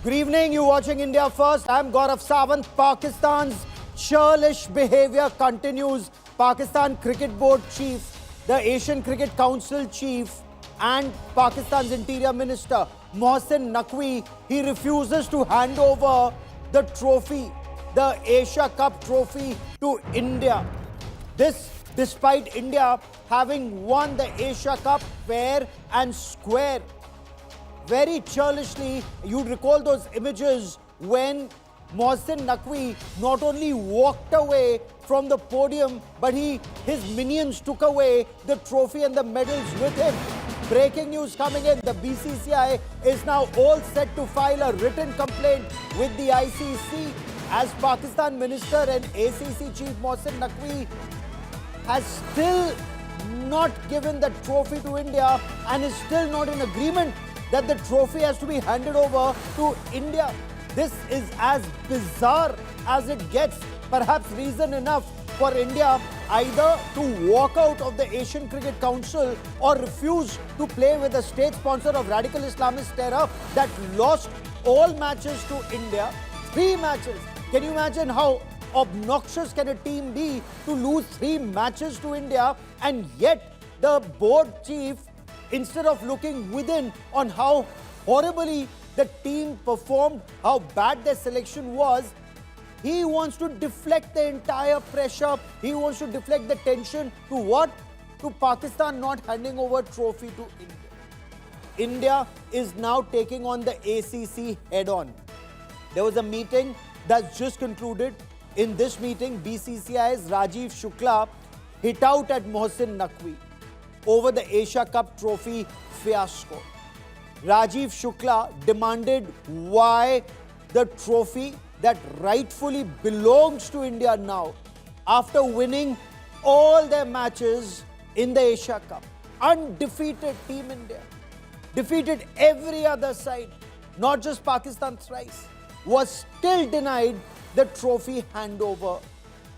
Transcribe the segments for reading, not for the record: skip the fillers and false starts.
Good evening, you're watching India First. I'm Gaurav Sawant. Pakistan's churlish behavior continues. Pakistan Cricket Board Chief, the Asian Cricket Council Chief and Pakistan's Interior Minister Mohsin Naqvi, he refuses to hand over the trophy, the Asia Cup trophy to India. This despite India having won the Asia Cup fair and square. Very churlishly, you'd recall those images when Mohsin Naqvi not only walked away from the podium, but his minions took away the trophy and the medals with him. Breaking news coming in, the BCCI is now all set to file a written complaint with the ICC as Pakistan Minister and ACC Chief Mohsin Naqvi has still not given the trophy to India and is still not in agreement that the trophy has to be handed over to India. This is as bizarre as it gets. Perhaps reason enough for India either to walk out of the Asian Cricket Council or refuse to play with a state sponsor of radical Islamist terror that lost all matches to India. 3 matches. Can you imagine how obnoxious can a team be to lose 3 matches to India? And yet the board chief, instead of looking within on how horribly the team performed, how bad their selection was, he wants to deflect the entire pressure. He wants to deflect the tension to what? To Pakistan not handing over trophy to India. India is now taking on the ACC head-on. There was a meeting that's just concluded. In this meeting, BCCI's Rajiv Shukla hit out at Mohsin Naqvi over the Asia Cup trophy fiasco. Rajiv Shukla demanded why the trophy that rightfully belongs to India now, after winning all their matches in the Asia Cup, undefeated Team India, defeated every other side, not just Pakistan thrice, was still denied the trophy handover.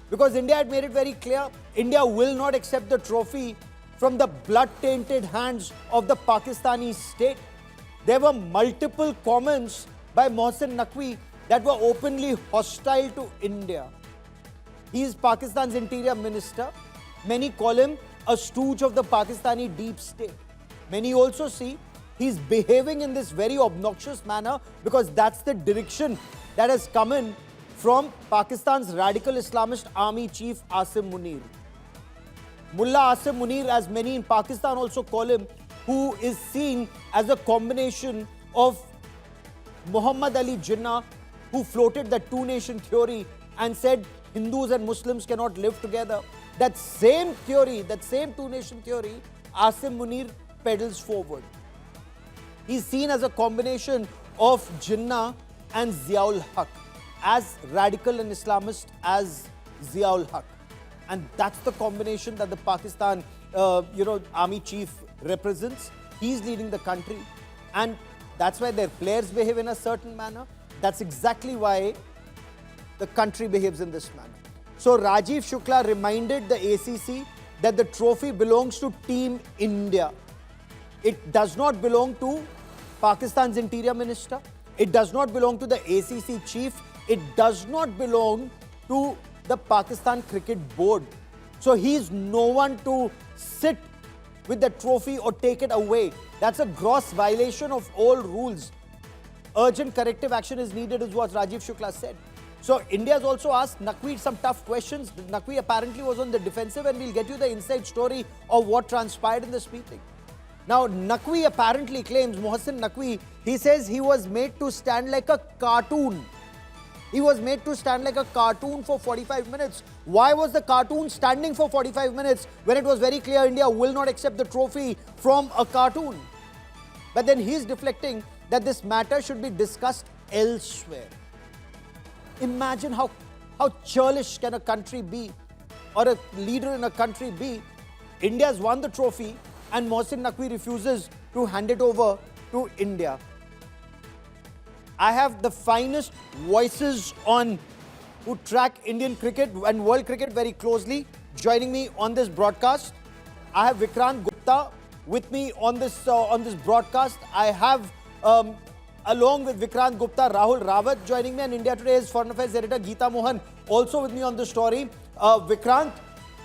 Because India had made it very clear, India will not accept the trophy from the blood-tainted hands of the Pakistani state. There were multiple comments by Mohsin Naqvi that were openly hostile to India. He is Pakistan's Interior Minister. Many call him a stooge of the Pakistani deep state. Many also see he's behaving in this very obnoxious manner because that's the direction that has come in from Pakistan's radical Islamist army chief Asim Munir. Mullah Asim Munir, as many in Pakistan also call him, who is seen as a combination of Muhammad Ali Jinnah, who floated the two-nation theory and said Hindus and Muslims cannot live together. That same theory, that same two-nation theory, Asim Munir peddles forward. He's seen as a combination of Jinnah and Ziaul Haq, as radical and Islamist as Ziaul Haq. And that's the combination that the Pakistan army chief represents. He's leading the country. And that's why their players behave in a certain manner. That's exactly why the country behaves in this manner. So Rajiv Shukla reminded the ACC that the trophy belongs to Team India. It does not belong to Pakistan's Interior Minister. It does not belong to the ACC chief. It does not belong to the Pakistan Cricket Board. So he's no one to sit with the trophy or take it away. That's a gross violation of all rules. Urgent corrective action is needed is what Rajiv Shukla said. So India has also asked Naqvi some tough questions. Naqvi apparently was on the defensive, and we'll get you the inside story of what transpired in this meeting. Now Naqvi apparently claims, Mohsin Naqvi, he says he was made to stand like a cartoon. He was made to stand like a cartoon for 45 minutes. Why was the cartoon standing for 45 minutes when it was very clear India will not accept the trophy from a cartoon? But then he's deflecting that this matter should be discussed elsewhere. Imagine how churlish can a country be, or a leader in a country be. India's won the trophy and Mohsin Naqvi refuses to hand it over to India. I have the finest voices on who track Indian cricket and world cricket very closely joining me on this broadcast. I have Vikrant Gupta with me on this broadcast. I have along with Vikrant Gupta, Rahul Rawat joining me, and India Today's Foreign Affairs editor Geeta Mohan also with me on the story. Vikrant,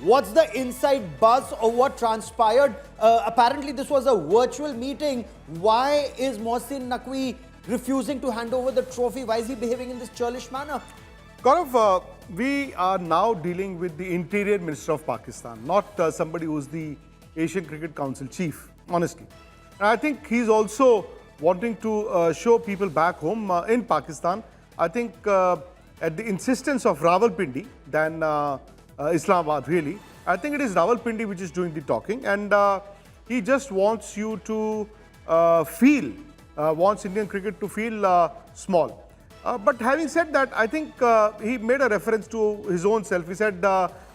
what's the inside buzz of what transpired? Apparently this was a virtual meeting. Why is Mohsin Naqvi refusing to hand over the trophy? Why is he behaving in this churlish manner? Gaurav, we are now dealing with the Interior Minister of Pakistan, not somebody who's the Asian Cricket Council chief, honestly. And I think he's also wanting to show people back home in Pakistan, I think at the insistence of Rawalpindi than Islamabad, really. I think it is Rawalpindi which is doing the talking, and he just wants you to wants Indian cricket to feel small. But having said that, I think he made a reference to his own self. He said,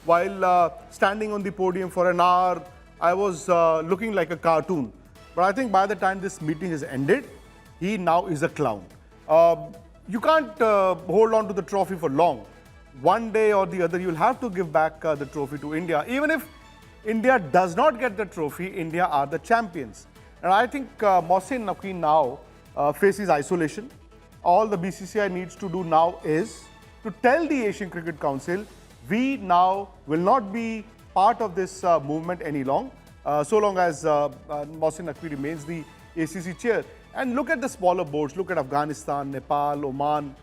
while standing on the podium for an hour, I was looking like a cartoon. But I think by the time this meeting has ended, he now is a clown. You can't hold on to the trophy for long. One day or the other, you'll have to give back the trophy to India. Even if India does not get the trophy, India are the champions. And I think Mohsin Naqvi now faces isolation. All the BCCI needs to do now is to tell the Asian Cricket Council, we now will not be part of this movement any long, so long as Mohsin Naqvi remains the ACC chair. And look at the smaller boards, look at Afghanistan, Nepal, Oman.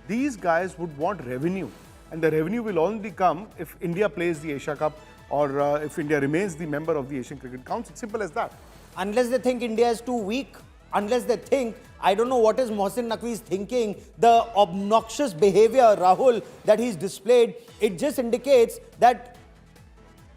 These guys would want revenue. And the revenue will only come if India plays the Asia Cup or if India remains the member of the Asian Cricket Council. Simple as that. Unless they think India is too weak, unless they think, I don't know what is Mohsin Naqvi's thinking, the obnoxious behavior, Rahul, that he's displayed, it just indicates that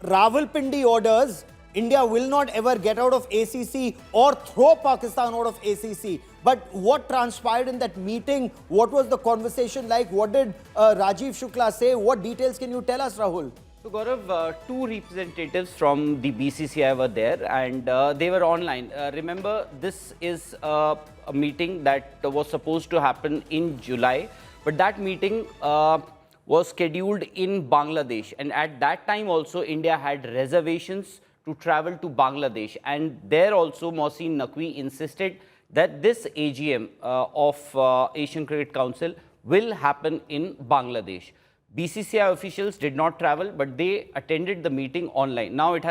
Rawalpindi orders, India will not ever get out of ACC or throw Pakistan out of ACC. But what transpired in that meeting? What was the conversation like? What did Rajiv Shukla say? What details can you tell us, Rahul? So Gaurav, two representatives from the BCCI were there, and they were online. Remember, this is a meeting that was supposed to happen in July, but that meeting was scheduled in Bangladesh, and at that time also India had reservations to travel to Bangladesh, and there also Mohsin Naqvi insisted that this AGM of Asian Cricket Council will happen in Bangladesh. BCCI officials did not travel, but they attended the meeting online. Now it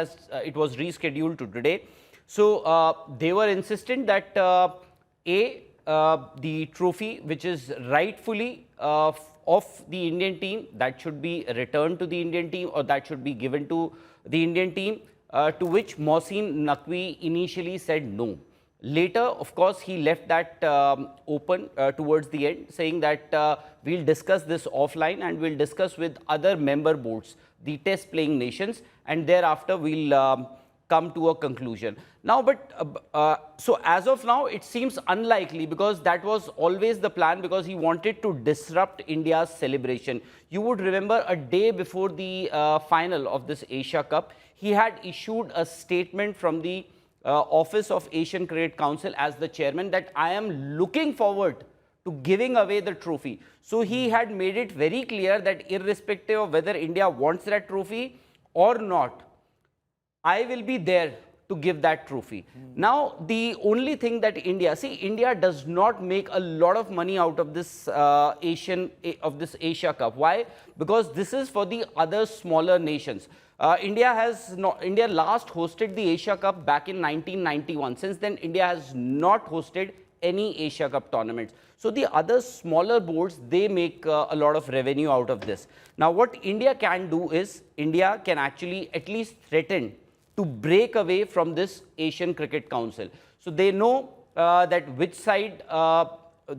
was rescheduled to today. So they were insistent that the trophy, which is rightfully of the Indian team, that should be returned to the Indian team, or that should be given to the Indian team, to which Mohsin Naqvi initially said no. Later, of course, he left that open towards the end, saying that we'll discuss this offline and we'll discuss with other member boards, the test playing nations, and thereafter we'll come to a conclusion. Now, so as of now, it seems unlikely, because that was always the plan, because he wanted to disrupt India's celebration. You would remember a day before the final of this Asia Cup, he had issued a statement from the Office of Asian Cricket Council as the chairman that I am looking forward to giving away the trophy. So he had made it very clear that irrespective of whether India wants that trophy or not, I will be there to give that trophy. Now, the only thing that India does not make a lot of money out of this Asia Cup. Why? Because this is for the other smaller nations. India last hosted the Asia Cup back in 1991. Since then, India has not hosted any Asia Cup tournaments. So the other smaller boards, they make a lot of revenue out of this. Now, what India can do is, India can actually at least threaten to break away from this Asian Cricket Council. So they know that which side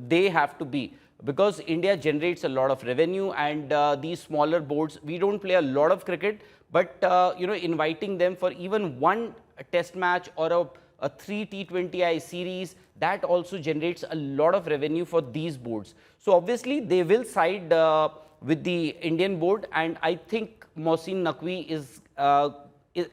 they have to be, because India generates a lot of revenue, and these smaller boards, we don't play a lot of cricket, but inviting them for even one test match or a 3 T20I series, that also generates a lot of revenue for these boards. So obviously they will side with the Indian board, and I think Mohsin Naqvi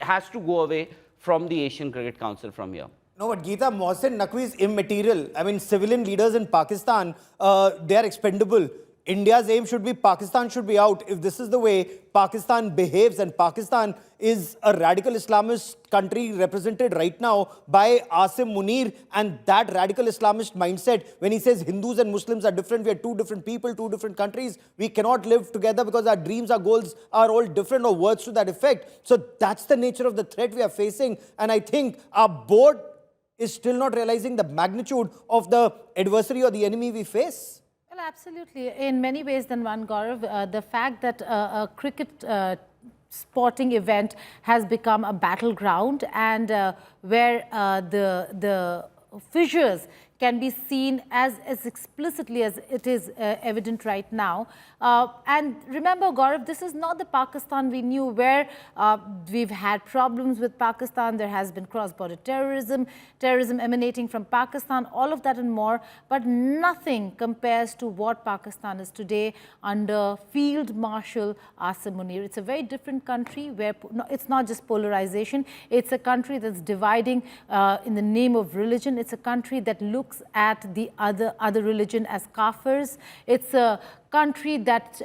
has to go away from the Asian Cricket Council from here. No, but Geeta, Mohsin Naqvi is immaterial. I mean, civilian leaders in Pakistan, they are expendable. India's aim should be Pakistan should be out. If this is the way Pakistan behaves, and Pakistan is a radical Islamist country represented right now by Asim Munir, and that radical Islamist mindset, when he says Hindus and Muslims are different, we are two different people, two different countries, we cannot live together because our dreams, our goals are all different, or words to that effect. So that's the nature of the threat we are facing. And I think our board is still not realizing the magnitude of the adversary or the enemy we face. Well, absolutely. In many ways than one, Gaurav, the fact that a cricket sporting event has become a battleground, and where the fissures can be seen as explicitly as it is evident right now. And remember, Gaurav, this is not the Pakistan we knew, where we've had problems with Pakistan. There has been cross-border terrorism emanating from Pakistan, all of that and more. But nothing compares to what Pakistan is today under Field Marshal Asim Munir. It's a very different country where it's not just polarization. It's a country that's dividing in the name of religion. It's a country that looks at the other religion as kafirs. It's a country that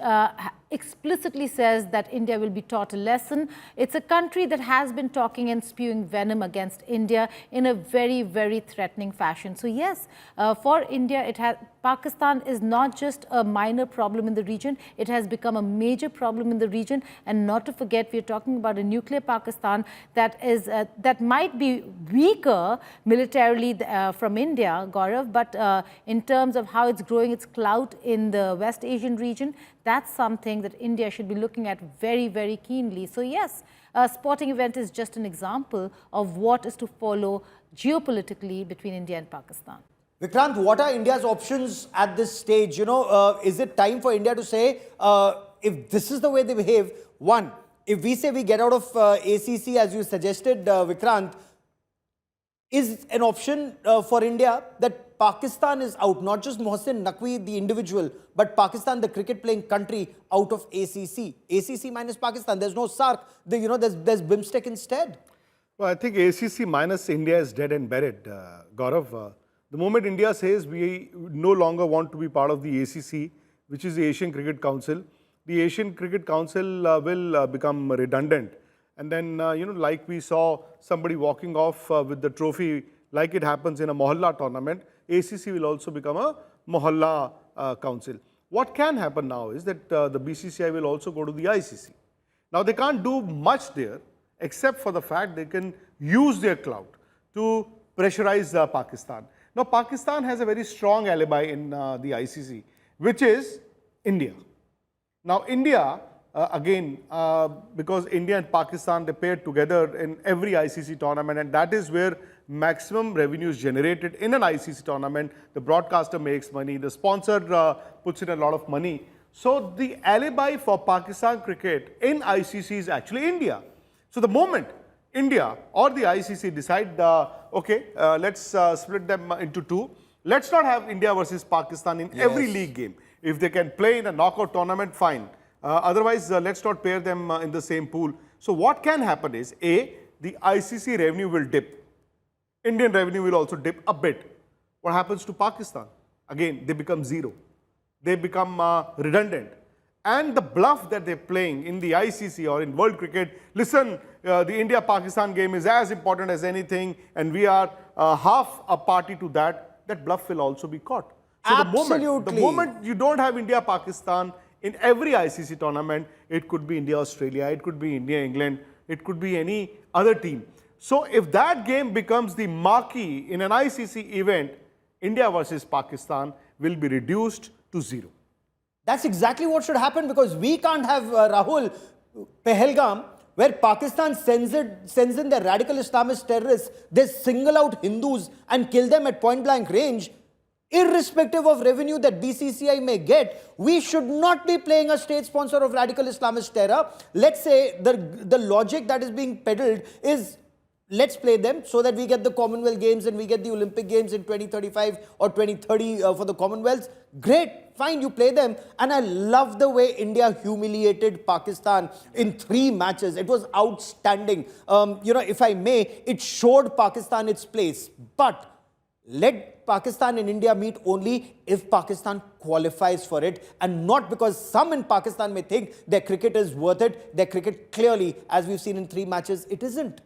explicitly says that India will be taught a lesson. It's a country that has been talking and spewing venom against India in a very, very threatening fashion. So yes, for India, Pakistan is not just a minor problem in the region, it has become a major problem in the region. And not to forget, we're talking about a nuclear Pakistan that might be weaker militarily from India, Gaurav, but in terms of how it's growing its clout in the West Asian region, that's something that India should be looking at very, very keenly. So yes, a sporting event is just an example of what is to follow geopolitically between India and Pakistan. Vikrant, what are India's options at this stage? You know, is it time for India to say, if this is the way they behave, one, if we say we get out of ACC, as you suggested, Vikrant, is an option for India that Pakistan is out, not just Mohsin Naqvi, the individual, but Pakistan, the cricket playing country, out of ACC. ACC minus Pakistan, there's no SARC, there's BIMSTEC instead. Well, I think ACC minus India is dead and buried, Gaurav. The moment India says we no longer want to be part of the ACC, which is the Asian Cricket Council, the Asian Cricket Council will become redundant. And then, like we saw somebody walking off with the trophy, like it happens in a Mohalla tournament, ACC will also become a Mohalla council. What can happen now is that the BCCI will also go to the ICC. Now, they can't do much there, except for the fact they can use their clout to pressurize Pakistan. Now, Pakistan has a very strong alibi in the ICC, which is India. Now, India, again, because India and Pakistan, they paired together in every ICC tournament, and that is where maximum revenue is generated in an ICC tournament. The broadcaster makes money, the sponsor puts in a lot of money. So, the alibi for Pakistan cricket in ICC is actually India. So, the moment India or the ICC decide, okay, let's split them into two. Let's not have India versus Pakistan in every league game. If they can play in a knockout tournament, fine. Otherwise, let's not pair them in the same pool. So what can happen is, A, the ICC revenue will dip. Indian revenue will also dip a bit. What happens to Pakistan? Again, they become zero. They become redundant. And the bluff that they're playing in the ICC or in world cricket, listen, the India-Pakistan game is as important as anything, and we are half a party to that, that bluff will also be caught. So Absolutely. the moment you don't have India-Pakistan in every ICC tournament, it could be India-Australia, it could be India-England, it could be any other team. So if that game becomes the marquee in an ICC event, India versus Pakistan will be reduced to zero. That's exactly what should happen, because we can't have Rahul, Pahalgam, where Pakistan sends in their radical Islamist terrorists. They single out Hindus and kill them at point blank range. Irrespective of revenue that BCCI may get, we should not be playing a state sponsor of radical Islamist terror. Let's say the logic that is being peddled is, let's play them so that we get the Commonwealth Games and we get the Olympic Games in 2035 or 2030 for the Commonwealths. Great, fine, you play them. And I love the way India humiliated Pakistan in 3 matches. It was outstanding. If I may, it showed Pakistan its place. But let Pakistan and India meet only if Pakistan qualifies for it, and not because some in Pakistan may think their cricket is worth it. Their cricket clearly, as we've seen in 3 matches, it isn't.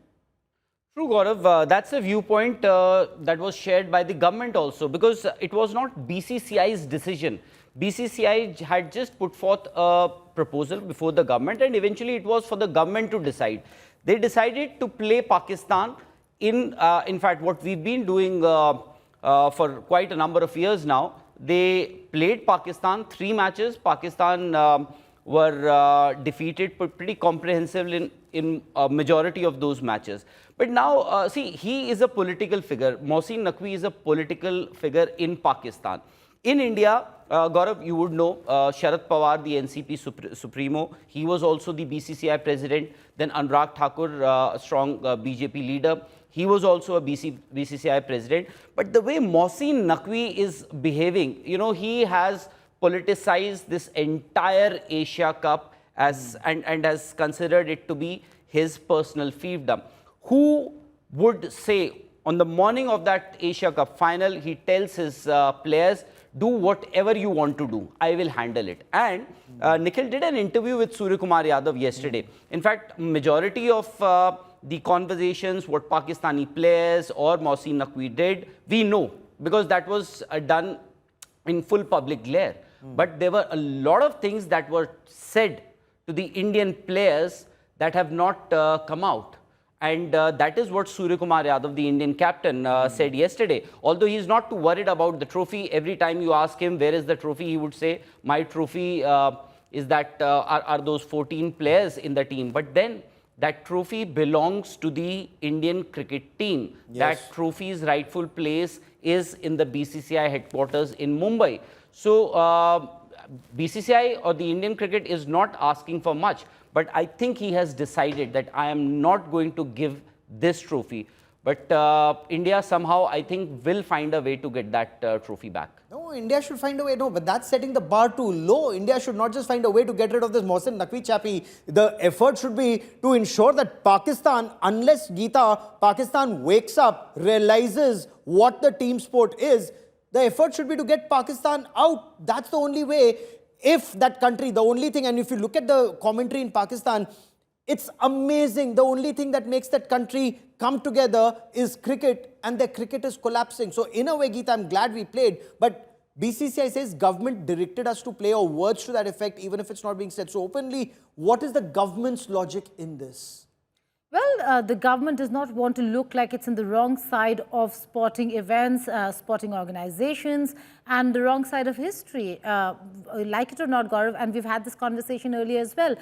True, Gaurav. That's a viewpoint that was shared by the government also, because it was not BCCI's decision. BCCI had just put forth a proposal before the government, and eventually it was for the government to decide. They decided to play Pakistan in fact, what we've been doing for quite a number of years now. They played Pakistan 3 matches. Pakistan were defeated pretty comprehensively in a majority of those matches. But now, see, he is a political figure. Mohsin Naqvi is a political figure in Pakistan. In India, Gaurav, you would know Sharad Pawar, the NCP Supremo. He was also the BCCI president. Then Anurag Thakur, a strong BJP leader. He was also a BCCI president. But the way Mohsin Naqvi is behaving, you know, he has politicized this entire Asia Cup and has considered it to be his personal fiefdom. Who would say on the morning of that Asia Cup final, he tells his players, do whatever you want to do, I will handle it. And Nikhil did an interview with Surya Kumar Yadav yesterday. In fact, majority of the conversations, what Pakistani players or Mohsin Naqvi did, we know, because that was done in full public glare. But there were a lot of things that were said to the Indian players that have not come out. And that is what Surya Kumar Yadav, the Indian captain, said yesterday. Although he is not too worried about the trophy, every time you ask him, where is the trophy, he would say, my trophy is that are those 14 players in the team. But then that trophy belongs to the Indian cricket team. Yes. That trophy's rightful place is in the BCCI headquarters in Mumbai. So BCCI or the Indian cricket is not asking for much. But I think he has decided that I am not going to give this trophy. But India somehow, I think, will find a way to get that trophy back. No, India should find a way. No, but that's setting the bar too low. India should not just find a way to get rid of this Mohsin Naqvi chappy. The effort should be to ensure that Pakistan, unless Pakistan wakes up, realizes what the team sport is, the effort should be to get Pakistan out. That's the only way. If that country, the only thing, and if you look at the commentary in Pakistan, it's amazing. The only thing that makes that country come together is cricket, and their cricket is collapsing. So in a way, Geeta, I'm glad we played, but BCCI says government directed us to play, or words to that effect, even if it's not being said so openly. What is the government's logic in this? Well, the government does not want to look like it's in the wrong side of sporting events, sporting organizations, and the wrong side of history. Like it or not, Gaurav, and we've had this conversation earlier as well,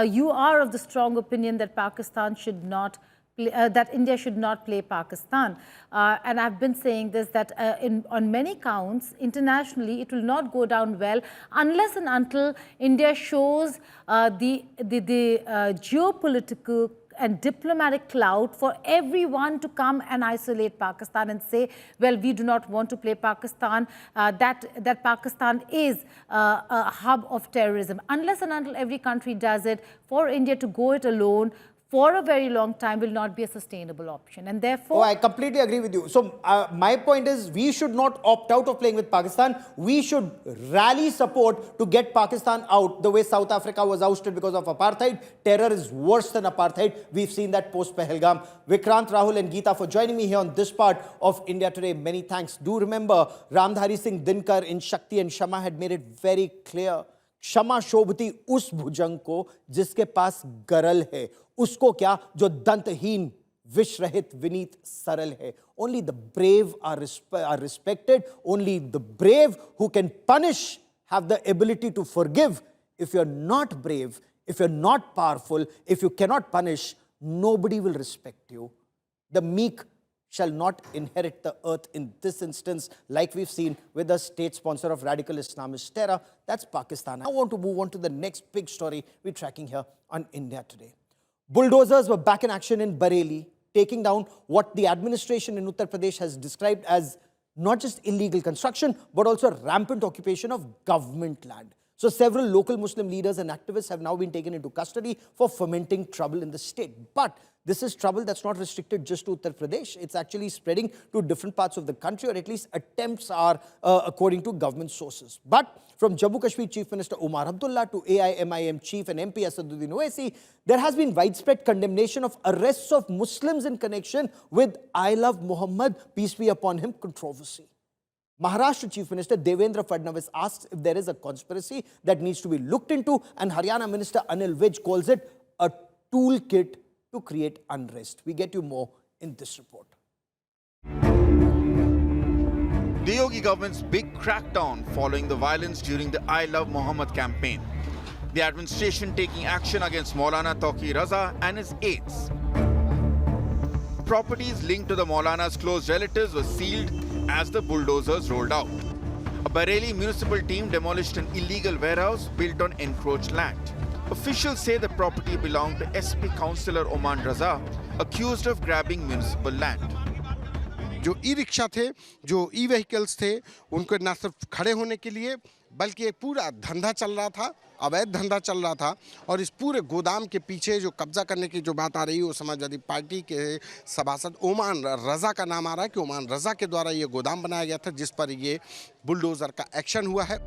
you are of the strong opinion that Pakistan should not play, that India should not play Pakistan. And I've been saying this, that on many counts, internationally, it will not go down well unless and until India shows the geopolitical and diplomatic clout for everyone to come and isolate Pakistan and say, well, we do not want to play Pakistan, that Pakistan is a hub of terrorism. Unless and until every country does it, for India to go it alone for a very long time will not be a sustainable option. And therefore... Oh, I completely agree with you. So my point is, we should not opt out of playing with Pakistan. We should rally support to get Pakistan out, the way South Africa was ousted because of apartheid. Terror is worse than apartheid. We've seen that post-Pahalgam. Vikrant, Rahul and Geeta for joining me here on this part of India Today. Many thanks. Do remember, Ramdhari Singh Dinkar in Shakti and Shama had made it very clear. क्षमा शोभती उस भुजंग को जिसके पास गरल है, उसको क्या जो दंतहीन विष रहित विनीत सरल है. Only the brave are respected. Only the brave who can punish have the ability to forgive. If you're not brave, if you're not powerful, if you cannot punish, nobody will respect you. The meek shall not inherit the earth in this instance, like we've seen with the state sponsor of radical Islamist terror. That's Pakistan. I want to move on to the next big story we're tracking here on India Today. Bulldozers were back in action in Bareilly, taking down what the administration in Uttar Pradesh has described as not just illegal construction, but also rampant occupation of government land. So several local Muslim leaders and activists have now been taken into custody for fomenting trouble in the state. But this is trouble that's not restricted just to Uttar Pradesh. It's actually spreading to different parts of the country, or at least attempts are, according to government sources. But from Jammu Kashmir Chief Minister Omar Abdullah to AIMIM Chief and MP Asaduddin Owaisi, there has been widespread condemnation of arrests of Muslims in connection with I Love Muhammad, peace be upon him, controversy. Maharashtra Chief Minister Devendra Fadnavis asks if there is a conspiracy that needs to be looked into, and Haryana Minister Anil calls it a toolkit to create unrest. We get you more in this report. The Yogi government's big crackdown following the violence during the I Love Muhammad campaign. The administration taking action against Maulana Taqi Raza and his aides. Properties linked to the Maulana's close relatives were sealed as the bulldozers rolled out. A Bareilly municipal team demolished an illegal warehouse built on encroached land. Officials say the property belonged to SP councillor Oman Raza, accused of grabbing municipal land. जो e rickshaw थे, जो ई-व्हीकल्स थे, उनको न सिर्फ खड़े होने के लिए बल्कि एक पूरा धंधा चल रहा था, अवैध धंधा चल रहा था, और इस पूरे गोदाम के पीछे जो कब्जा करने की जो बात आ रही है वो समाजवादी पार्टी के सभासद ओमान रजा का नाम आ रहा है कि ओमान रजा के द्वारा ये गोदाम बनाया गया था जिस पर ये बुलडोजर का एक्शन हुआ है.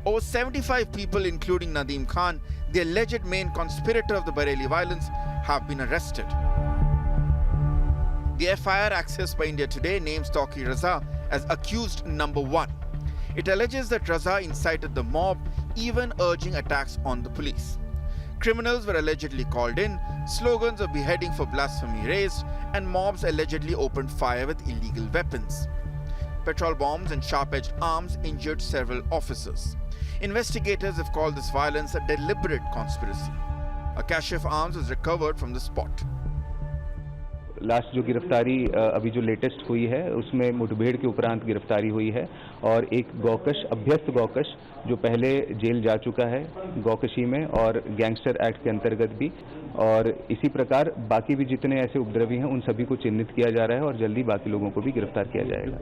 Over 75 people, including Nadeem Khan, the alleged main conspirator of the Bareilly violence, have been arrested. The FIR accessed by India Today names Taqi Raza as accused number 1. It alleges that Raza incited the mob, even urging attacks on the police. Criminals were allegedly called in, slogans of beheading for blasphemy raised, and mobs allegedly opened fire with illegal weapons. Petrol bombs and sharp-edged arms injured several officers. Investigators have called this violence a deliberate conspiracy. A cache of arms was recovered from the spot. Last जो गिरफ्तारी अभी जो latest हुई है उसमें मुठभेड़ के उपरांत गिरफ्तारी हुई है और एक गौकश अभ्यस्त गौकश जो पहले जेल जा चुका है गौकशी में और गैंगस्टर एक्ट के अंतर्गत भी, और इसी प्रकार बाकी भी जितने ऐसे उपद्रवी हैं उन सभी को चिन्हित किया जा रहा है और जल्दी बाकी लोगों को भी गिरफ्तार किया जाएगा.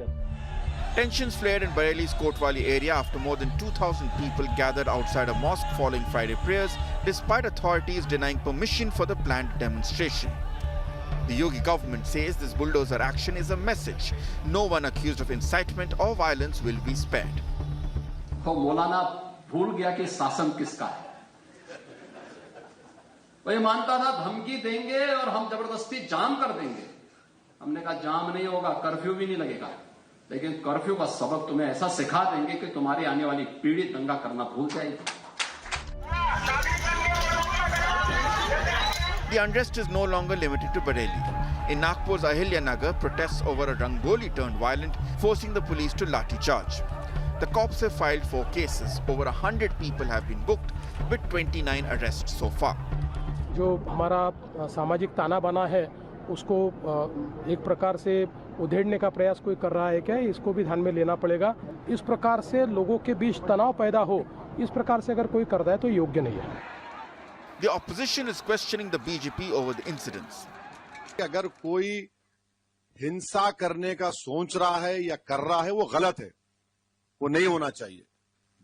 Tensions flared in Bareilly's Kotwali area after more than 2,000 people gathered outside a mosque following Friday prayers, despite authorities denying permission for the planned demonstration. The Yogi government says this bulldozer action is a message. No one accused of incitement or violence will be spared. तो मौलाना भूल गया कि शासन किसका है. वह मानता था धमकी देंगे और हम जबरदस्ती जाम कर देंगे. हमने कहा जाम नहीं होगा, कर्फ्यू भी नहीं लगेगा, लेकिन कर्फ्यू का सबक तुम्हें ऐसा सिखा देंगे कि तुम्हारी आने वाली पीढ़ी दंगा करना भूल जाएगी. The unrest is no longer limited to Bareilly. In Nagpur's Haryana, protests over a rangoli turned violent, forcing the police to lathi charge. The cops have filed 4 cases. Over 100 people have been booked, with 29 arrests so far. जो हमारा सामाजिक ताना बाना है उसको एक प्रकार से उधेड़ने का प्रयास कोई कर रहा है क्या, इसको भी ध्यान में लेना पड़ेगा. इस प्रकार से लोगों के बीच तनाव पैदा हो, इस प्रकार से अगर कोई करता है तो योग्य नहीं है. The opposition is questioning the BJP over the incidents. अगर कोई हिंसा करने का सोच रहा है या कर रहा है वो गलत है, वो नहीं होना चाहिए.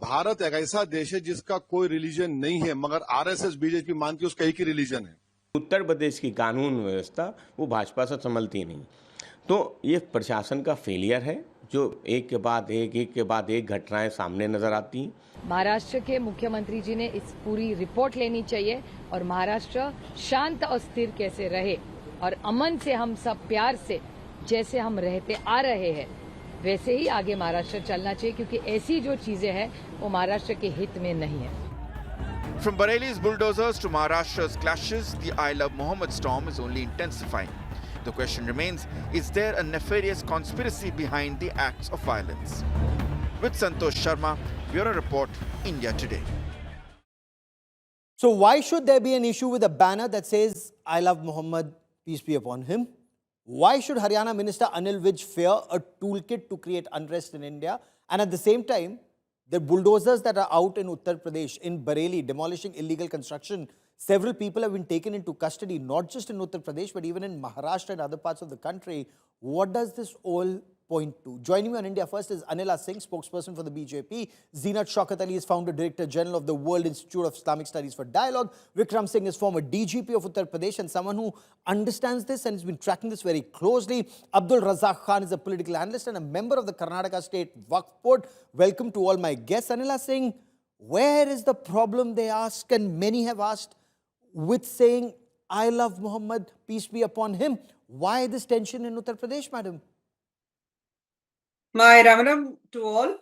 भारत एक ऐसा देश है जिसका कोई रिलीजन नहीं है, मगर आरएसएस बीजेपी मानती है उसका एक ही रिलीजन है. उत्तर प्रदेश की कानून व्यवस्था वो भाजपा से संभलती नहीं, तो ये प्रशासन का फेलियर है जो एक के बाद एक घटनाएं सामने नजर आती हैं. महाराष्ट्र के मुख्यमंत्री जी ने इस पूरी रिपोर्ट लेनी चाहिए और महाराष्ट्र शांत और स्थिर कैसे रहे और अमन से हम सब प्यार से जैसे हम रहते आ रहे हैं वैसे ही आगे महाराष्ट्र चलना चाहिए, क्योंकि ऐसी जो चीजें हैं वो महाराष्ट्र के हित में नहीं है. From Bareilly's bulldozers to Maharashtra's clashes, the I Love Muhammad storm is only intensifying. The question remains, is there a nefarious conspiracy behind the acts of violence? With Santosh Sharma, Bureau Report, India Today. So why should there be an issue with a banner that says, I love Muhammad, peace be upon him? Why should Haryana Minister Anil fear a toolkit to create unrest in India? And at the same time, the bulldozers that are out in Uttar Pradesh, in Bareilly, demolishing illegal construction, several people have been taken into custody, not just in Uttar Pradesh, but even in Maharashtra and other parts of the country. What does this all point 2. Joining me on India First is Anil Singh, spokesperson for the BJP. Zeenat Shaukat Ali is founder director general of the World Institute of Islamic Studies for Dialogue. Vikram Singh is former DGP of Uttar Pradesh and someone who understands this and has been tracking this very closely. Abdul Razak Khan is a political analyst and a member of the Karnataka State Waqf Board. Welcome to all my guests. Anil Singh, where is the problem, they ask, and many have asked, with saying, I love Muhammad, peace be upon him? Why this tension in Uttar Pradesh, madam? My Ramaram to all.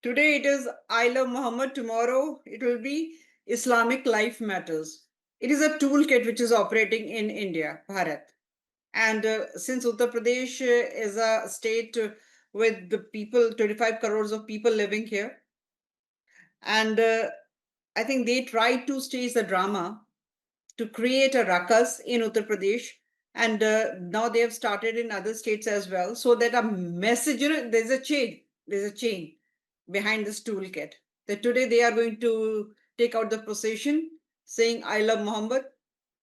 Today it is I love Muhammad. Tomorrow it will be Islamic Life Matters. It is a toolkit which is operating in India, Bharat. And since Uttar Pradesh is a state with the people, 25 crores of people living here, and I think they tried to stage the drama to create a ruckus in Uttar Pradesh. And now they have started in other states as well. So that a message, there's a chain behind this toolkit. That today they are going to take out the procession saying, I love Muhammad,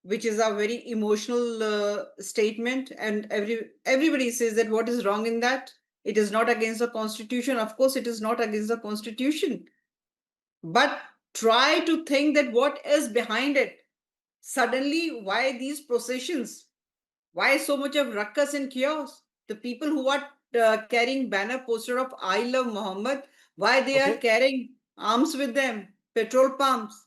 which is a very emotional statement. And everybody says that what is wrong in that? It is not against the constitution. Of course, it is not against the constitution. But try to think that what is behind it. Suddenly, why these processions? Why so much of ruckus and chaos? The people who are carrying banner poster of I love Muhammad, why they are carrying arms with them, petrol pumps,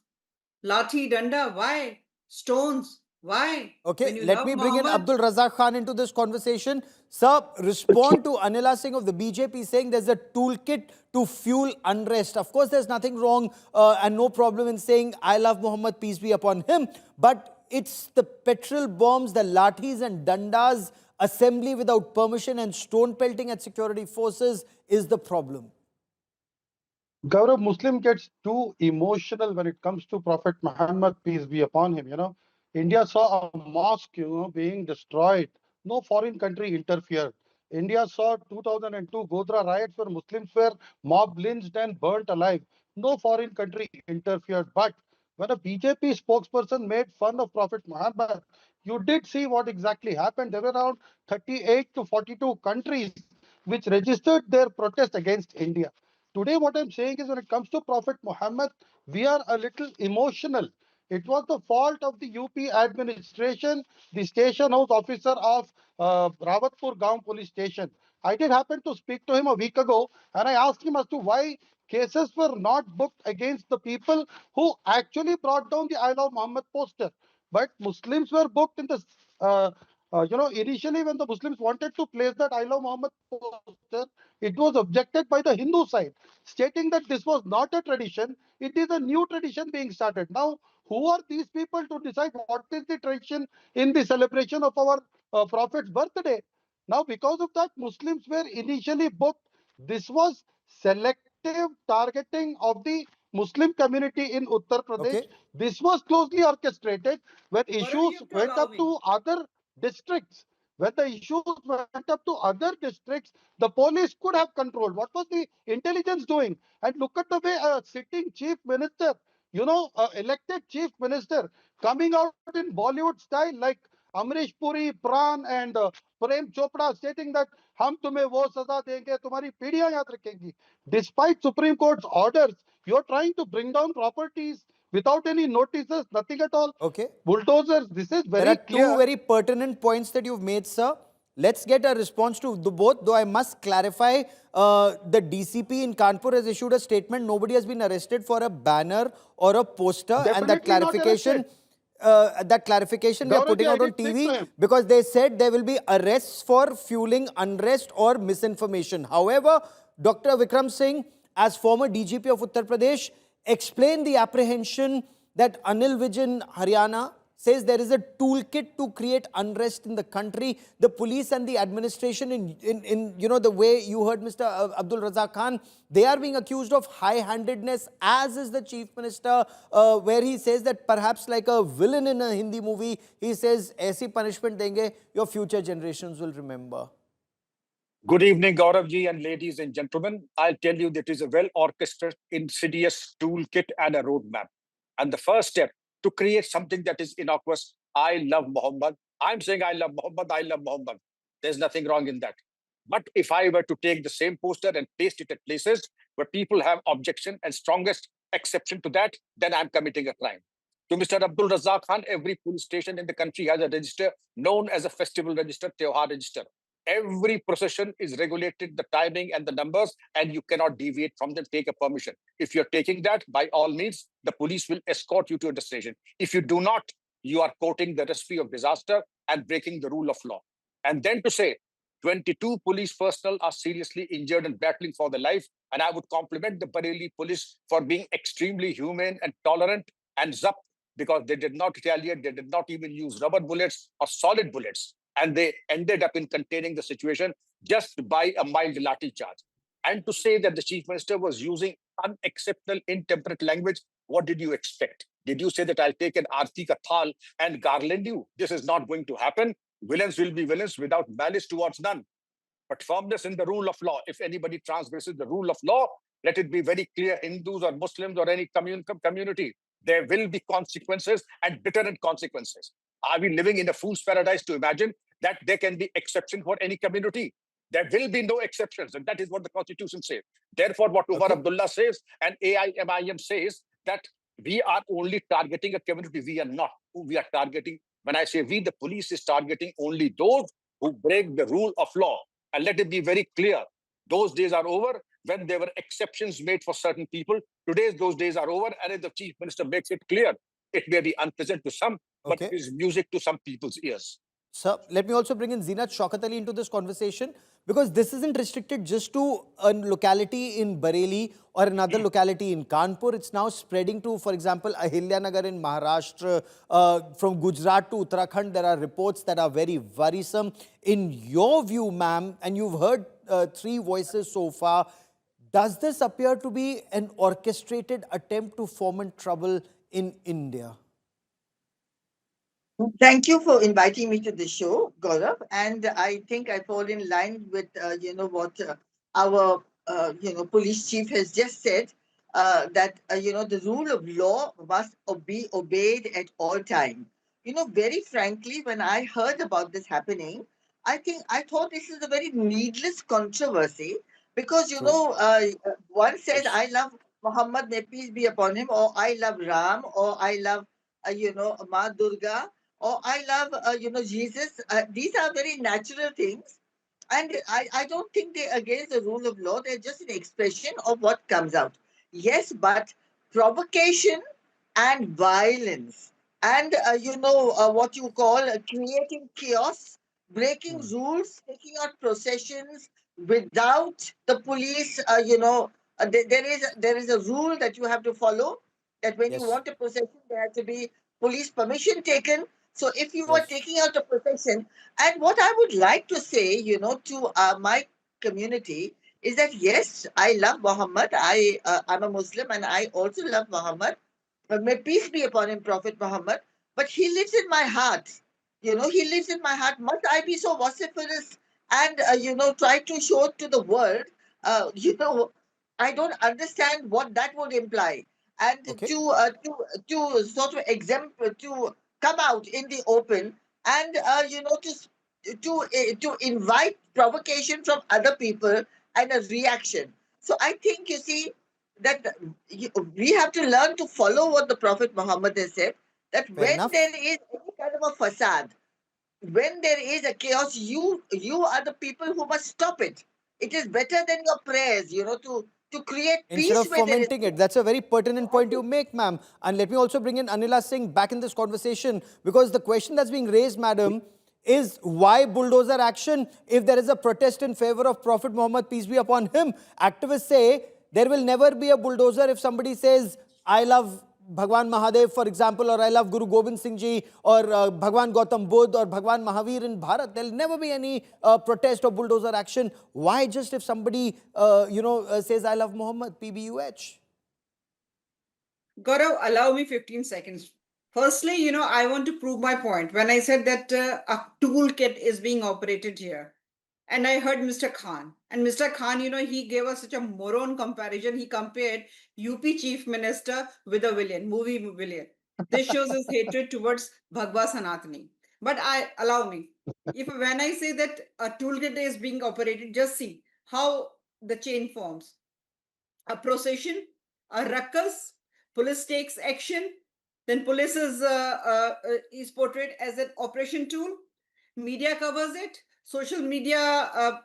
lathi, danda, why? Stones, why? Okay, let me bring in Abdul Razak Khan into this conversation. Sir, respond to Anil Singh of the BJP saying there's a toolkit to fuel unrest. Of course, there's nothing wrong and no problem in saying I love Muhammad, peace be upon him. But it's the petrol bombs, the lathis and dandas, assembly without permission and stone pelting at security forces is the problem. Gaurav, Muslim gets too emotional when it comes to Prophet Muhammad, peace be upon him. India saw a mosque, being destroyed. No foreign country interfered. India saw 2002 Godhra riots where Muslims were mob lynched and burnt alive. No foreign country interfered. But when a BJP spokesperson made fun of Prophet Muhammad, you did see what exactly happened. There were around 38 to 42 countries which registered their protest against India. Today, what I'm saying is when it comes to Prophet Muhammad, we are a little emotional. It was the fault of the UP administration, the station house officer of Rawatpur Gaon police station. I did happen to speak to him a week ago and I asked him as to why cases were not booked against the people who actually brought down the I Love Muhammad poster. But Muslims were booked in the, initially when the Muslims wanted to place that I Love Muhammad poster, it was objected by the Hindu side, stating that this was not a tradition, it is a new tradition being started. Now, who are these people to decide what is the tradition in the celebration of our Prophet's birthday? Now, because of that, Muslims were initially booked. This was selective targeting of the Muslim community in Uttar Pradesh. This was closely orchestrated when issues went up to other districts. When the issues went up to other districts, the police could have controlled. What was the intelligence doing? And look at the way a sitting chief minister, elected chief minister, coming out in Bollywood style like Amrish Puri, Pran and Prem Chopra stating that हम तुम्हें वो सजा देंगे, तुम्हारी पीढ़ियां याद रखेंगी. Despite Supreme Court's orders, you're trying to bring down properties without any notices, nothing at all. Bulldozers, this is very clear. There are two very pertinent points that you've made, sir. Let's get a response to both, though I must clarify, the DCP in Kanpur has issued a statement. Nobody has been arrested for a banner or a poster. And that clarification... they are putting out on TV because they said there will be arrests for fueling unrest or misinformation. However, Dr. Vikram Singh, as former DGP of Uttar Pradesh, explained the apprehension that Anil in Haryana says there is a toolkit to create unrest in the country. The police and the administration, in the way you heard Mr. Abdul Razak Khan, they are being accused of high-handedness, as is the Chief Minister, where he says that perhaps like a villain in a Hindi movie, he says, "Aisi punishment denge, your future generations will remember." Good evening, Gaurav ji and ladies and gentlemen. I'll tell you that it is a well-orchestrated, insidious toolkit and a roadmap. And the first step to create something that is innocuous, I love Muhammad. I'm saying I love Muhammad, I love Muhammad. There's nothing wrong in that. But if I were to take the same poster and paste it at places where people have objection and strongest exception to that, then I'm committing a crime. To Mr. Abdul Razak Khan, every police station in the country has a register known as a festival register, Tewhar register. Every procession is regulated, the timing and the numbers, and you cannot deviate from them, take a permission. If you're taking that, by all means, the police will escort you to a destination. If you do not, you are quoting the recipe of disaster and breaking the rule of law. And then to say 22 police personnel are seriously injured and battling for their life. And I would compliment the Bareilly police for being extremely humane and tolerant and zapt, because they did not retaliate. They did not even use rubber bullets or solid bullets. And they ended up in containing the situation just by a mild lathi charge. And to say that the chief minister was using unacceptable, intemperate language, what did you expect? Did you say that I'll take an Aarti Kathal and garland you? This is not going to happen. Villains will be villains without malice towards none. But firmness in the rule of law. If anybody transgresses the rule of law, let it be very clear, Hindus or Muslims or any community, there will be consequences and deterrent consequences. Are we living in a fool's paradise to imagine that there can be exception for any community? There will be no exceptions, and that is what the Constitution says. Therefore, what Umar Abdullah says and AIMIM says, that we are only targeting a community. We are not. We are targeting, when I say we, the police is targeting only those who break the rule of law. And let it be very clear, those days are over when there were exceptions made for certain people. Today, those days are over, and if the chief minister makes it clear, it may be unpleasant to some, but it is music to some people's ears. Sir, let me also bring in Zeenat Shaukat Ali into this conversation, because this isn't restricted just to a locality in Bareilly or another locality in Kanpur. It's now spreading to, for example, Ahilyanagar in Maharashtra. From Gujarat to Uttarakhand, there are reports that are very worrisome. In your view, ma'am, and you've heard 3 voices so far, does this appear to be an orchestrated attempt to foment trouble in India? Thank you for inviting me to the show, Gaurav. And I think I fall in line with, what our, police chief has just said, that, the rule of law must be obeyed at all time. Very frankly, when I heard about this happening, I thought this is a very needless controversy, because, one says, I love Muhammad, may peace be upon him, or I love Ram, or I love, Ma Durga, or I love, Jesus. These are very natural things. And I don't think they're against the rule of law. They're just an expression of what comes out. Yes, but provocation and violence and, what you call creating chaos, breaking rules, taking out processions without the police, there is a rule that you have to follow, that when you want a procession, there has to be police permission taken. So if you are taking out a procession, and what I would like to say, to my community is that, yes, I love Muhammad. I'm a Muslim and I also love Muhammad. May peace be upon him, Prophet Muhammad. But he lives in my heart. He lives in my heart. Must I be so vociferous and, try to show it to the world? I don't understand what that would imply. And to sort of to come out in the open and, to invite provocation from other people and a reaction. So I think, you see, that we have to learn to follow what the Prophet Muhammad has said, that when there is any kind of a facade, when there is a chaos, you are the people who must stop it. It is better than your prayers, to create peace. Instead of fomenting it. That's a very pertinent point you make, ma'am. And let me also bring in Anila Singh back in this conversation, because the question that's being raised, madam, is why bulldozer action if there is a protest in favor of Prophet Muhammad, peace be upon him? Activists say there will never be a bulldozer if somebody says, I love Bhagwan Mahadev, for example, or I love Guru Gobind Singh Ji, or Bhagwan Gautam Buddha, or Bhagwan Mahavir in Bharat. There will never be any protest or bulldozer action. Why just if somebody, says, I love Muhammad, PBUH? Gaurav, allow me 15 seconds. Firstly, I want to prove my point. When I said that a toolkit is being operated here, and I heard Mr. Khan. And Mr. Khan, he gave us such a moron comparison. He compared UP Chief Minister with a villain, movie villain. This shows his hatred towards Bhagwa Sanatani. But allow me. If when I say that a toolkit is being operated, just see how the chain forms. A procession, a ruckus, police takes action, then police is portrayed as an operation tool, media covers it, social media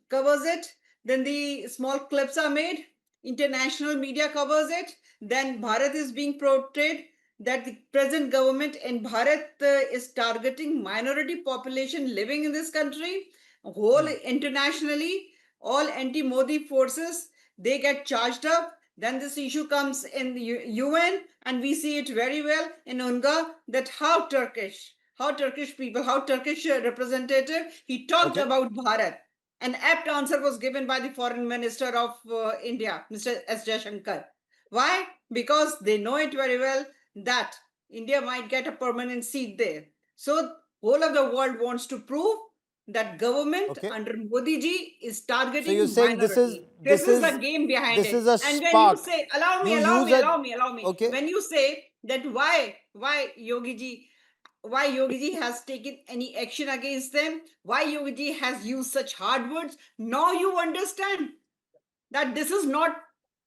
covers it, then the small clips are made, international media covers it, then Bharat is being portrayed that the present government in Bharat is targeting minority population living in this country, whole internationally, all anti-Modi forces, they get charged up. Then this issue comes in the UN, and we see it very well in UNGA that how Turkish people, how Turkish representative, he talked about Bharat. An apt answer was given by the foreign minister of India, Mr. S. Jaishankar. Why? Because they know it very well that India might get a permanent seat there. So whole of the world wants to prove that government under Modi ji is targeting So you're saying minority. This is the game behind this it. is a And when spark. you say, allow me, You allow use me, a- allow me, allow me. Okay. When you say that why Yogi ji has taken any action against them, why Yogi ji has used such hard words, now you understand that this is not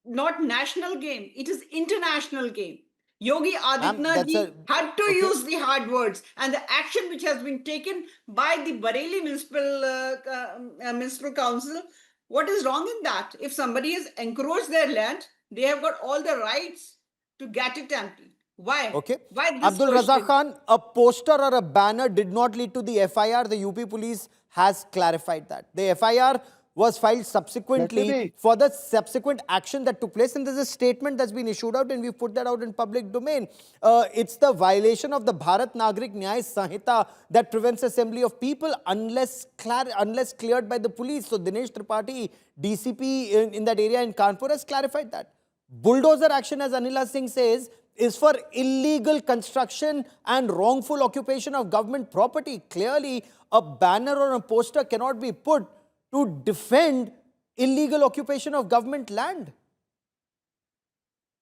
national game, it is international game. Yogi Adityanath ji had to use the hard words, and the action which has been taken by the Bareilly municipal council, what is wrong in that? If somebody has encroached their land, they have got all the rights to get it empty. Why? Okay. Why this Abdul Raza question? Khan, a poster or a banner did not lead to the FIR. The UP police has clarified that. The FIR was filed subsequently for the subsequent action that took place. And there's a statement that's been issued out and we've put that out in public domain. It's the violation of the Bharat Nagrik Nyay Sanhita that prevents assembly of people unless cleared by the police. So Dinesh Tripathi, DCP in that area in Kanpur has clarified that. Bulldozer action, as Anil Singh says, is for illegal construction and wrongful occupation of government property. Clearly, a banner or a poster cannot be put to defend illegal occupation of government land.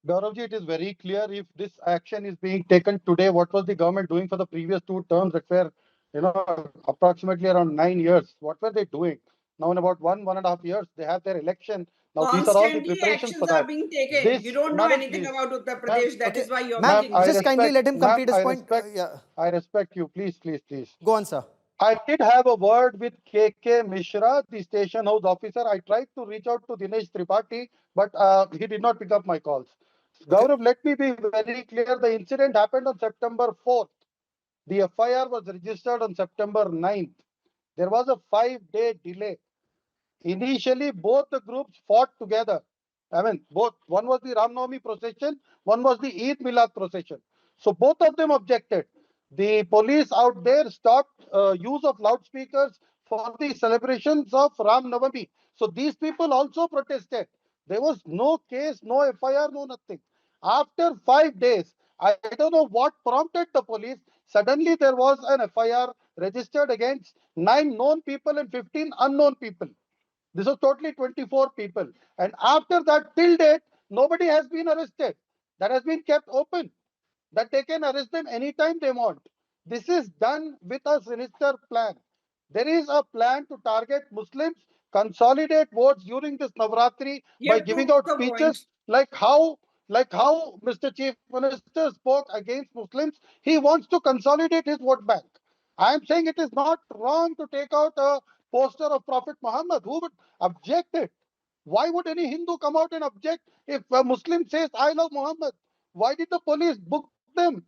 Gauravji, it is very clear if this action is being taken today, what was the government doing for the previous 2 terms that were, approximately around 9 years? What were they doing? Now in about 1.5 years, they have their election. Now these are all the Constantly preparations for actions are that. being taken. You don't know Madam, anything please. about Uttar Pradesh. That is why you're Ma'am, making just kindly let him complete his I point. I respect you. Please. Go on, sir. I did have a word with KK Mishra, the station house officer. I tried to reach out to Dinesh Tripathi, but he did not pick up my calls. Gaurav, let me be very clear. The incident happened on September 4th. The FIR was registered on September 9th. There was a 5-day delay. Initially, both the groups fought together. I mean, both. One was the Ram Navami procession, one was the Eid Milad procession. So both of them objected. The police out there stopped use of loudspeakers for the celebrations of Ram Navami. So these people also protested. There was no case, no FIR, no nothing. After 5 days, I don't know what prompted the police. Suddenly there was an FIR registered against 9 known people and 15 unknown people. This was totally 24 people. And after that, till date, nobody has been arrested. That has been kept open. That they can arrest them anytime they want. This is done with a sinister plan. There is a plan to target Muslims, consolidate votes during this Navratri by giving out speeches like how Mr. Chief Minister spoke against Muslims. He wants to consolidate his vote bank. I am saying it is not wrong to take out a poster of Prophet Muhammad. Who would object it? Why would any Hindu come out and object if a Muslim says, I love Muhammad? Why did the police book them?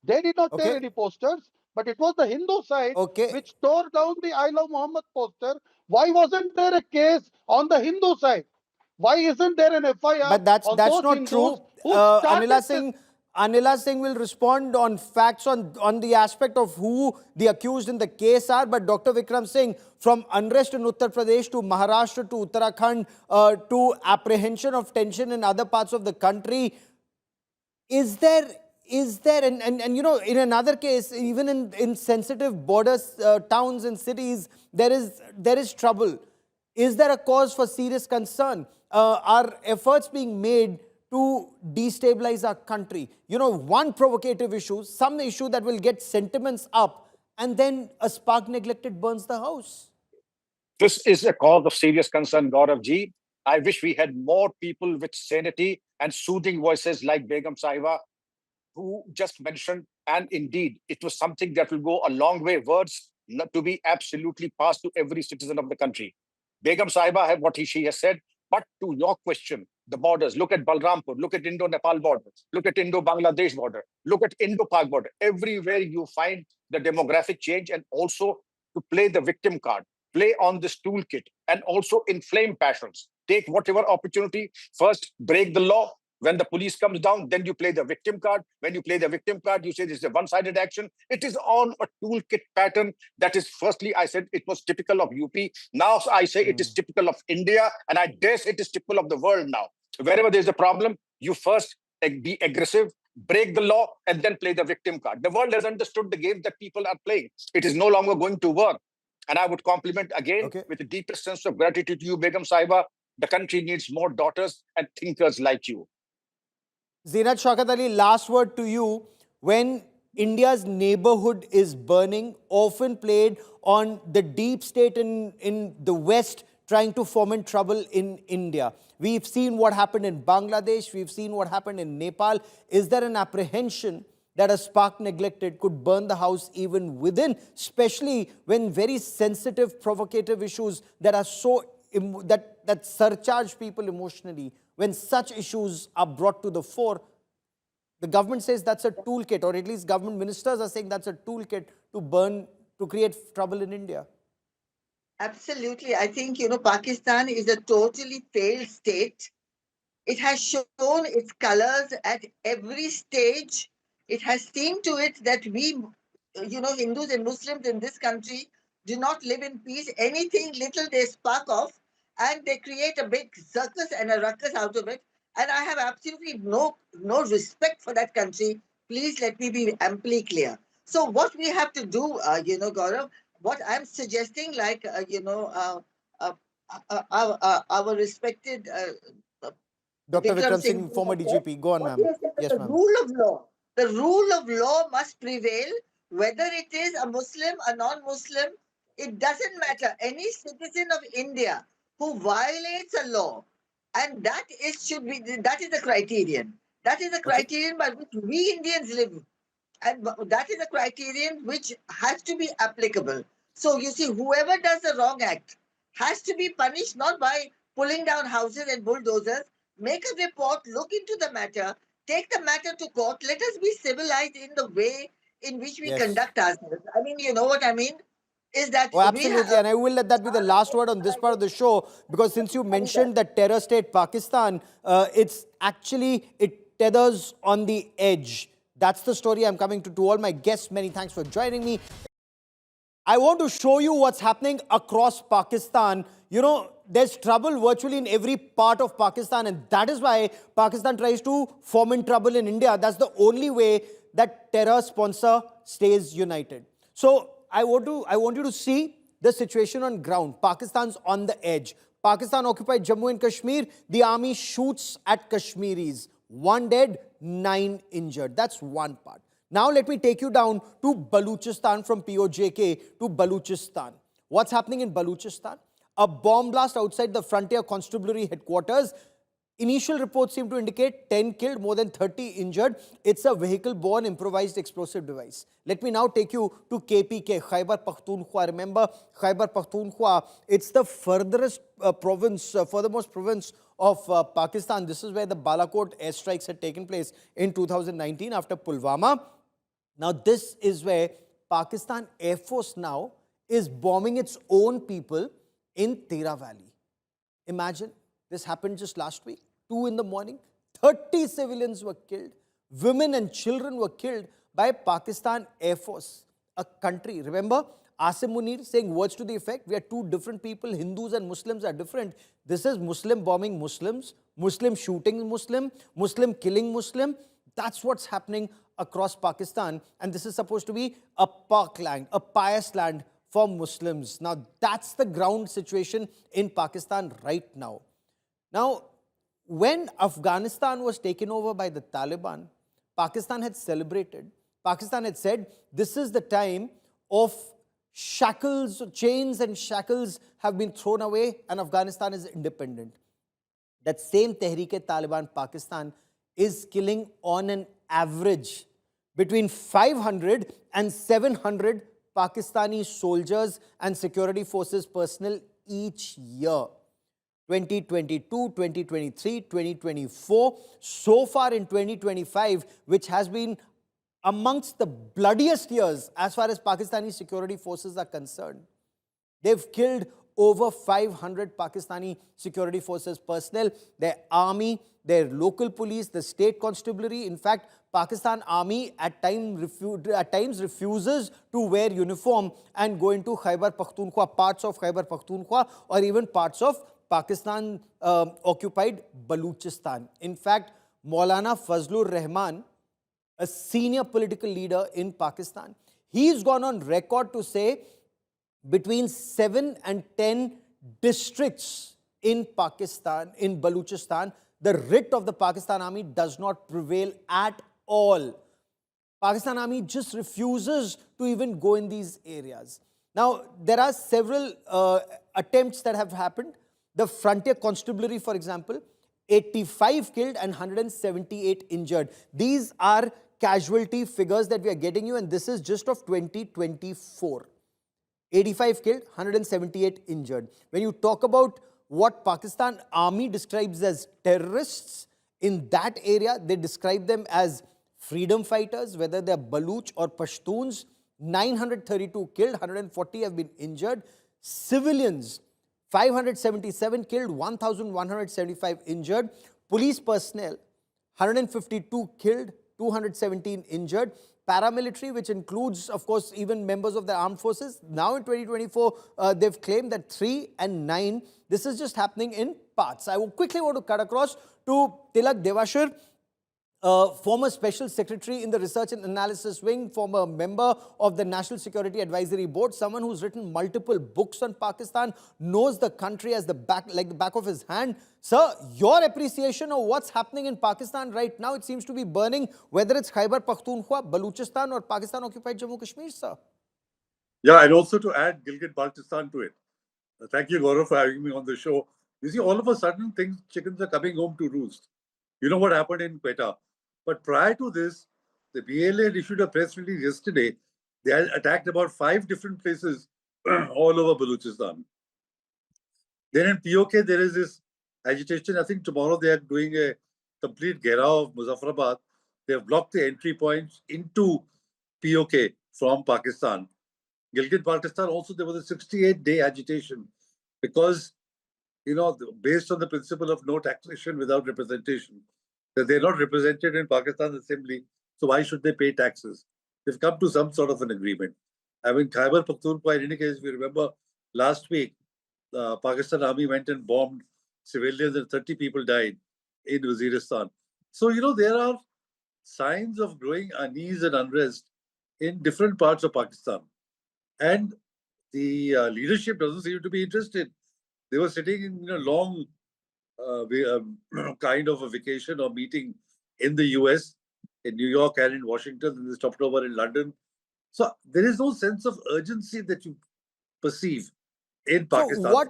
They did not tear any posters, but it was the Hindu side which tore down the I love Muhammad poster. Why wasn't there a case on the Hindu side? Why isn't there an FIR But that's on not those Hindus true. who started Anila Singh will respond on facts on the aspect of who the accused in the case are. But Dr. Vikram Singh, from unrest in Uttar Pradesh to Maharashtra to Uttarakhand to apprehension of tension in other parts of the country, is there and in another case, even in sensitive borders, towns and cities, there is trouble. Is there a cause for serious concern? Are efforts being made to destabilize our country? One provocative issue, some issue that will get sentiments up, and then a spark neglected burns the house. This is a cause of serious concern, Gaurav ji. I wish we had more people with sanity and soothing voices like Begum Sahiba, who just mentioned. And indeed, it was something that will go a long way. Words to be absolutely passed to every citizen of the country. Begum Sahiba had what she has said. But to your question, the borders, look at Balrampur, look at Indo-Nepal border, look at Indo-Bangladesh border, look at Indo-Pak border. Everywhere you find the demographic change, and also to play the victim card, play on this toolkit, and also inflame passions. Take whatever opportunity. First, break the law. When the police comes down, then you play the victim card. When you play the victim card, you say this is a one-sided action. It is on a toolkit pattern that is, firstly, I said it was typical of UP. Now I say it is typical of India, and I dare say it is typical of the world now. Wherever there's a problem, you first be aggressive, break the law, and then play the victim card. The world has understood the game that people are playing. It is no longer going to work. And I would compliment again with the deepest sense of gratitude to you, Begum Sahiba. The country needs more daughters and thinkers like you. Zeenat Shaukat Ali, last word to you. When India's neighborhood is burning, often played on the deep state in the West trying to foment trouble in India. We've seen what happened in Bangladesh. We've seen what happened in Nepal. Is there an apprehension that a spark neglected could burn the house even within, especially when very sensitive, provocative issues that are so, that surcharge people emotionally, when such issues are brought to the fore, the government says that's a toolkit, or at least government ministers are saying that's a toolkit to create trouble in India? Absolutely. I think, Pakistan is a totally failed state. It has shown its colors at every stage. It has seen to it that we, Hindus and Muslims in this country do not live in peace. Anything little they spark off, and they create a big circus and a ruckus out of it. And I have absolutely no respect for that country. Please let me be amply clear. So what we have to do, Gaurav, what I'm suggesting, like, our respected Dr. Vikram Vikram Singh, Singh, former DGP. Go on, ma'am. Yes, the ma'am. the rule of law must prevail, whether it is a Muslim, a non-Muslim, it doesn't matter. Any citizen of India who violates a law, and that is the criterion. That is the criterion by which we Indians live. And that is the criterion which has to be applicable. So you see, whoever does the wrong act has to be punished, not by pulling down houses and bulldozers. Make a report, look into the matter, take the matter to court. Let us be civilized in the way in which we conduct ourselves. I mean, you know what I mean? Is that Oh, absolutely. And I will let that be the last word on this part of the show, because since you mentioned that terror state Pakistan, it tethers on the edge. That's the story I'm coming to all my guests. Many thanks for joining me. I want to show you what's happening across Pakistan. You know, there's trouble virtually in every part of Pakistan, and that is why Pakistan tries to foment trouble in India. That's the only way that terror sponsor stays united. So I want you to see the situation on ground. Pakistan's on the edge. Pakistan-occupied Jammu and Kashmir, the army shoots at Kashmiris. 1 dead, 9 injured. That's one part. Now let me take you down to Balochistan, from Pojk to Balochistan. What's happening in Balochistan? A bomb blast outside the Frontier Constabulary headquarters. Initial reports seem to indicate 10 killed, more than 30 injured. It's a vehicle-borne improvised explosive device. Let me now take you to KPK, Khyber Pakhtunkhwa. Remember, Khyber Pakhtunkhwa, it's the furthermost province of Pakistan. This is where the Balakot airstrikes had taken place in 2019 after Pulwama. Now, this is where Pakistan Air Force now is bombing its own people in Tera Valley. Imagine, this happened just last week, 2 in the morning. 30 civilians were killed. Women and children were killed by Pakistan Air Force, a country. Remember, Asim Munir saying words to the effect, we are two different people, Hindus and Muslims are different. This is Muslim bombing Muslims, Muslim shooting Muslim, Muslim killing Muslim. That's what's happening across Pakistan. And this is supposed to be a parkland, a pious land for Muslims. Now, that's the ground situation in Pakistan right now. Now, when Afghanistan was taken over by the Taliban, Pakistan had celebrated. Pakistan had said, this is the time of shackles, chains and shackles have been thrown away and Afghanistan is independent. That same Tehreek-e-Taliban Pakistan is killing on an average between 500 and 700 Pakistani soldiers and security forces personnel each year. 2022, 2023, 2024, so far in 2025, which has been amongst the bloodiest years as far as Pakistani security forces are concerned. They've killed over 500 Pakistani security forces personnel, their army, their local police, the state constabulary. In fact, Pakistan Army at times refuses to wear uniform and go into Khyber Pakhtunkhwa, parts of Khyber Pakhtunkhwa, or even parts of Pakistan-occupied Balochistan. In fact, Maulana Fazlur Rahman, a senior political leader in Pakistan, he's gone on record to say between 7 and 10 districts in Pakistan, in Balochistan, the writ of the Pakistan Army does not prevail at all. Pakistan Army just refuses to even go in these areas. Now, there are several attempts that have happened. The Frontier Constabulary, for example, 85 killed and 178 injured. These are casualty figures that we are getting you, and this is just of 2024. 85 killed, 178 injured. When you talk about what Pakistan Army describes as terrorists, in that area, they describe them as freedom fighters, whether they're Baloch or Pashtuns. 932 killed, 140 have been injured. Civilians, 577 killed, 1,175 injured. Police personnel, 152 killed, 217 injured. Paramilitary, which includes, of course, even members of the armed forces. Now in 2024, they've claimed that 3 and 9. This is just happening in parts. I will quickly want to cut across to Tilak Devashir, former Special Secretary in the Research and Analysis Wing, former member of the National Security Advisory Board, someone who's written multiple books on Pakistan, knows the country as the back of his hand. Sir, your appreciation of what's happening in Pakistan right now, it seems to be burning, whether it's Khyber Pakhtunkhwa, Balochistan or Pakistan-occupied Jammu and Kashmir, sir. Yeah, and also to add Gilgit-Baltistan to it. Thank you, Gaurav, for having me on the show. You see, all of a sudden, chickens are coming home to roost. You know what happened in Quetta. But prior to this, the BLA had issued a press release yesterday. They had attacked about 5 different places all over Balochistan. Then in POK, there is this agitation. I think tomorrow they are doing a complete gherav of Muzaffarabad. They have blocked the entry points into POK from Pakistan. Gilgit-Baltistan also, there was a 68-day agitation because, you know, based on the principle of no taxation without representation, that they're not represented in Pakistan Assembly, so why should they pay taxes? They've come to some sort of an agreement. I mean, Khyber Pakhtunkhwa, in any case, we remember last week, the Pakistan Army went and bombed civilians and 30 people died in Waziristan. So, you know, there are signs of growing unease and unrest in different parts of Pakistan. And the leadership doesn't seem to be interested. They were sitting in long kind of a vacation or meeting in the US, in New York and in Washington, and they stopped over in London. So there is no sense of urgency that you perceive in Pakistan. So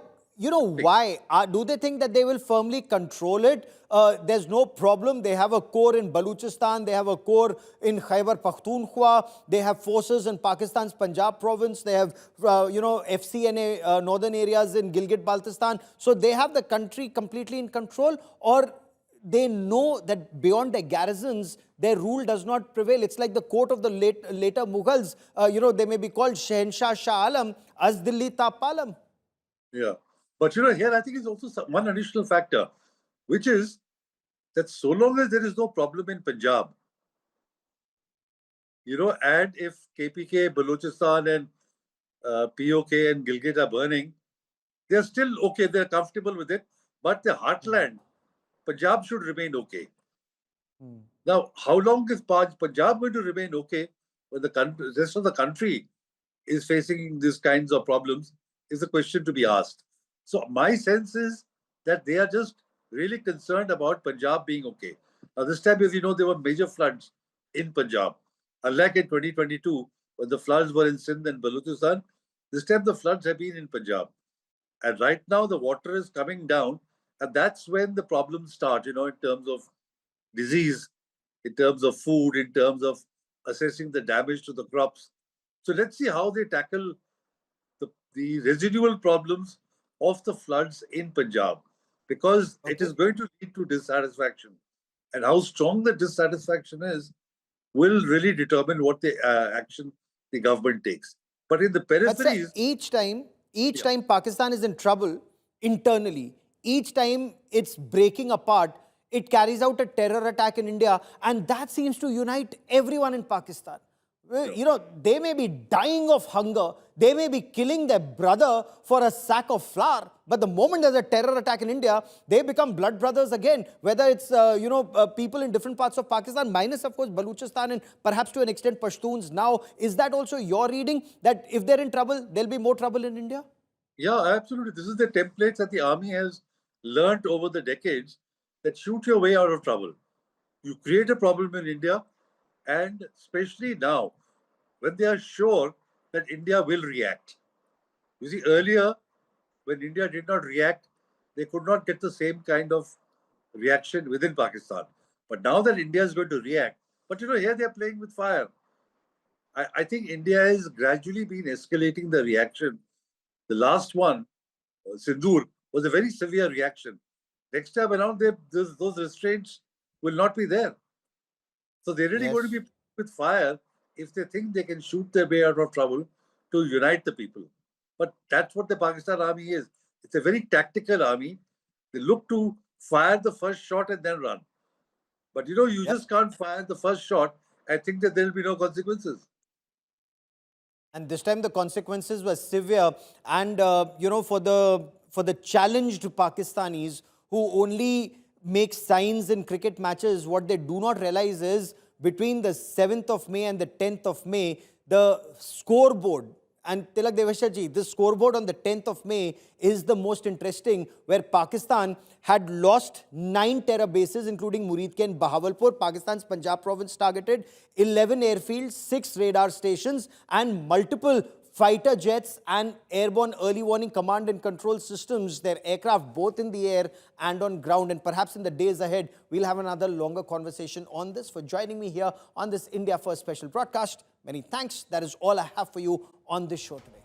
why? Do they think that they will firmly control it? There's no problem. They have a core in Balochistan. They have a core in Khyber Pakhtunkhwa. They have forces in Pakistan's Punjab province. They have, FCNA northern areas in Gilgit-Baltistan. So they have the country completely in control, or they know that beyond their garrisons, their rule does not prevail. It's like the court of the later Mughals. They may be called Shahenshah Shah Alam, Az Dilli Tapalam. Yeah. But here I think is also one additional factor, which is that so long as there is no problem in Punjab, and if KPK, Balochistan and POK and Gilgit are burning, they're still okay, they're comfortable with it, but the heartland, Punjab should remain okay. Now, how long is Punjab going to remain okay when the rest of the country is facing these kinds of problems is a question to be asked. So my sense is that they are just really concerned about Punjab being okay. Now this time, as you know, there were major floods in Punjab. Unlike in 2022, when the floods were in Sindh and Balochistan. This time the floods have been in Punjab. And right now the water is coming down, and that's when the problems start, in terms of disease, in terms of food, in terms of assessing the damage to the crops. So let's see how they tackle the residual problems of the floods in Punjab, because it is going to lead to dissatisfaction. And how strong the dissatisfaction is will really determine what the action the government takes. But in the But sir, peripheries... each time Pakistan is in trouble internally, each time it's breaking apart, it carries out a terror attack in India, and that seems to unite everyone in Pakistan. They may be dying of hunger, they may be killing their brother for a sack of flour, but the moment there's a terror attack in India, they become blood brothers again, whether it's, people in different parts of Pakistan, minus, of course, Balochistan and perhaps to an extent Pashtuns now. Is that also your reading, that if they're in trouble, there'll be more trouble in India? Yeah, absolutely. This is the templates that the army has learnt over the decades, that shoot your way out of trouble. You create a problem in India, and especially now, when they are sure that India will react. You see, earlier, when India did not react, they could not get the same kind of reaction within Pakistan. But now that India is going to react, but here they are playing with fire. I think India has gradually been escalating the reaction. The last one, Sindoor, was a very severe reaction. Next time around, those restraints will not be there. So they're really going to be with fire if they think they can shoot their way out of trouble to unite the people. But that's what the Pakistan army is. It's a very tactical army. They look to fire the first shot and then run. But you just can't fire the first shot and think that there will be no consequences. And this time the consequences were severe. And, for the challenged Pakistanis who only make signs in cricket matches, what they do not realize is between the 7th of May and the 10th of May, the scoreboard, and Tilak Deveshwar ji, this scoreboard on the 10th of May is the most interesting, where Pakistan had lost 9 terror bases, including Murid Ke and Bahawalpur. Pakistan's Punjab province targeted 11 airfields, 6 radar stations, and multiple fighter jets and airborne early warning command and control systems, their aircraft both in the air and on ground. And perhaps in the days ahead, we'll have another longer conversation on this. For joining me here on this India First special broadcast, many thanks. That is all I have for you on this show today.